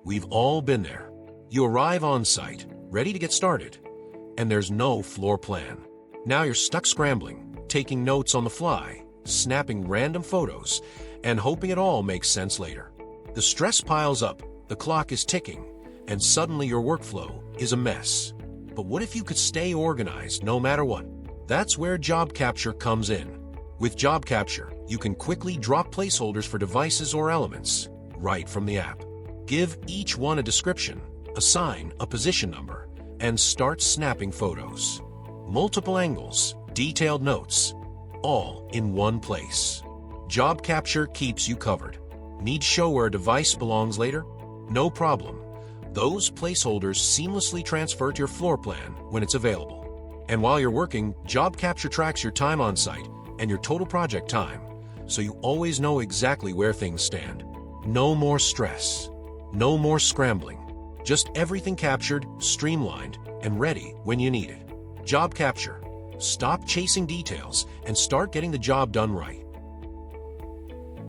We've all been there. You arrive on site, ready to get started, and there's no floor plan. Now you're stuck scrambling, taking notes on the fly, snapping random photos, and hoping it all makes sense later. The stress piles up, the clock is ticking, and suddenly your workflow is a mess. But what if you could stay organized no matter what? That's where JobCapture comes in. With JobCapture, you can quickly drop placeholders for devices or elements right from the app. Give each one a description, assign a position number, and start snapping photos. Multiple angles, detailed notes, all in one place. JobCapture keeps you covered. Need to show where a device belongs later? No problem. Those placeholders seamlessly transfer to your floor plan when it's available. And while you're working, JobCapture tracks your time on site and your total project time, so you always know exactly where things stand. No more stress. No more scrambling. Just everything captured, streamlined, and ready when you need it. JobCapture. Stop chasing details and start getting the job done right.